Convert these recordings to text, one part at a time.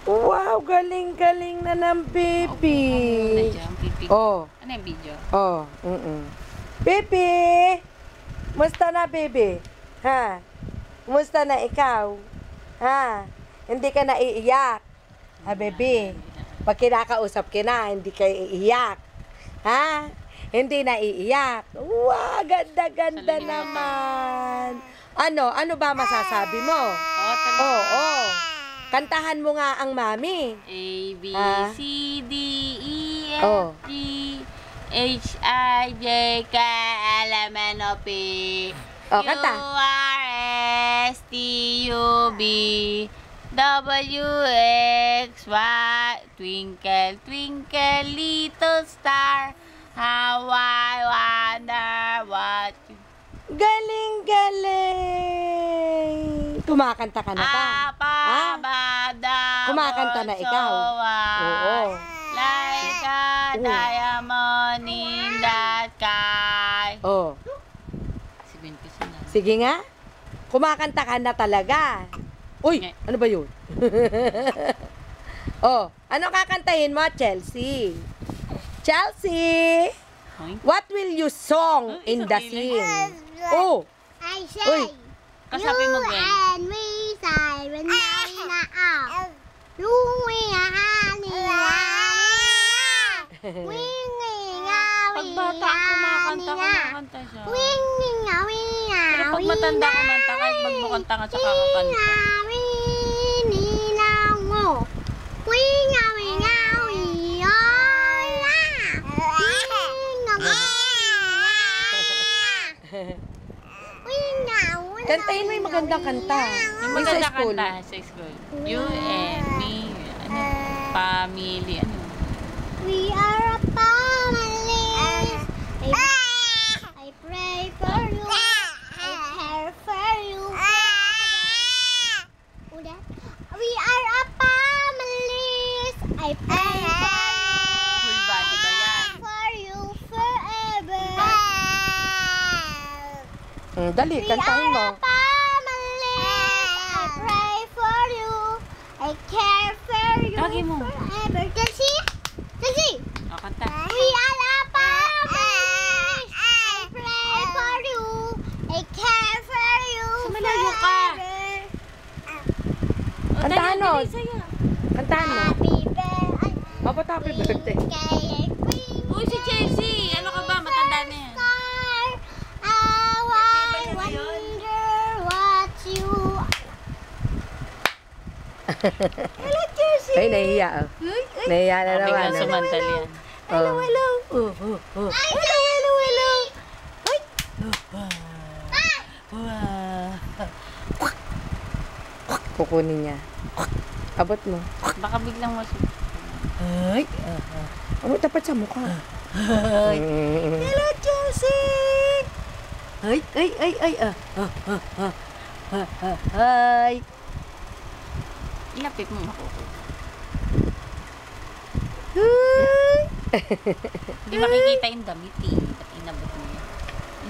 Wow, galing-galing na ng baby. Oh. Ano yung video? Oh, Baby! Musta na, baby? Ha? Musta na ikaw? Ha? Hindi ka naiiyak? Ha, baby? Pag kinakausap ka na, hindi ka iiyak. Ha? Hindi naiiyak. Wow, ganda-ganda naman. Ano ba masasabi mo? Oo. Kantahan mo nga ang mami. A, B, C, D, E, Oh. F, G, H, I, J, K, L, M, N, O, P, Oh, Q, kanta. R, S, T, U, V, W, X, Y. Twinkle, twinkle, little star, how I wonder what you... Galing-galing! Kumakanta ka na ba? Kumakanta na ikaw? Oo. Like a diamond in the sky. Oh. Sige, Sige nga. Kumakanta ka na talaga. Uy, ano ba yun? Oh, ano kakantahin mo, Chelsea? Chelsea! What will you song in the scene? Oh! I say, Kasabi mo, Gwen. and we say, when na out. Pag bata ako kumakanta siya. Pero pag matanda ka man, kahit magmukanta ka sa kakakanta. Kantahin mo yung magandang kanta. Yung maganda kanta sa school. You and me, family, ano? We are a family. I pray for you. I care for you. We are a family. I pray for you. Full body ba yan? For you forever. Dali, kantahin mo. We are a family. I pray for you. I care for you Lagi mo. forever. Chelsea? Chelsea? O, kanta. We are a family. I pray for you. I care for you Sumalayo ka. forever. Kantahan mo. Dali, saya. Kantahan mo. Happy birthday. Ba't happy birthday? Uy, si Chelsea! Ano ka ba? Matanda na yan. I wonder what you... Hello, Chelsea. Ay, nahihiya. Oh. Nahihiya na naman. Biglang sumantal yan. Hello. Hello, hello. Ay. Kukunin niya. Abot mo. Baka biglang masu... Ay. Abot dapat sa mukha. Hello, Chelsea. Ay. Ay. Ilapit mo makukuha. Hindi makikita yung damit eh. At inabot mo yan.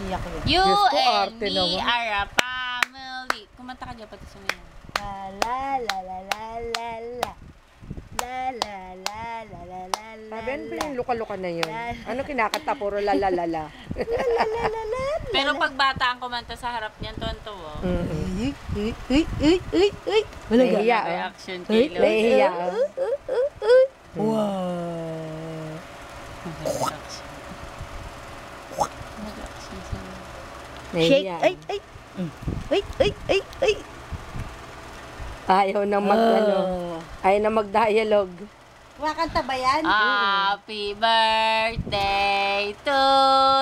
Iyak yun. You Diyos ko, and arte me naman. are a family. Kumanta ka dyan pati sa mga. La la la la la la. La la la la la la la. Sabi, ano ba yung luka-luka na yun? Ano kinakanta? Puro la la la la. Pero pag bata ang kumanta sa harap niyan, tonto. Nahihiya, oh. Reaction kay Lord. Nahihiya, oh. Wow. Reaction. Nahihiya. Ay. Ayaw na ayaw na mag-dialogue. Kumakanta ba yan? Happy birthday to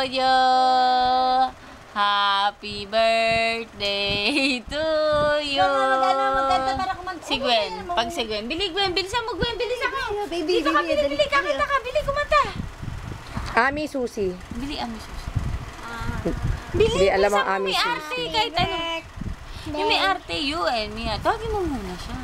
you. Happy birthday to you. Maganda para kumanta. Si Gwen. Pag si Gwen. Bili Gwen. Bilisan mo Gwen. Bilisan mo. Baby, Dito ka. Bili ka. Kanta ka. Bili kumanta. Ami Susi. Bili ang misus. Hindi alam ang Bilisan mo Ami may arte. Susi. Kahit ano. Yung may arte. You and me. Tawagin mo muna siya.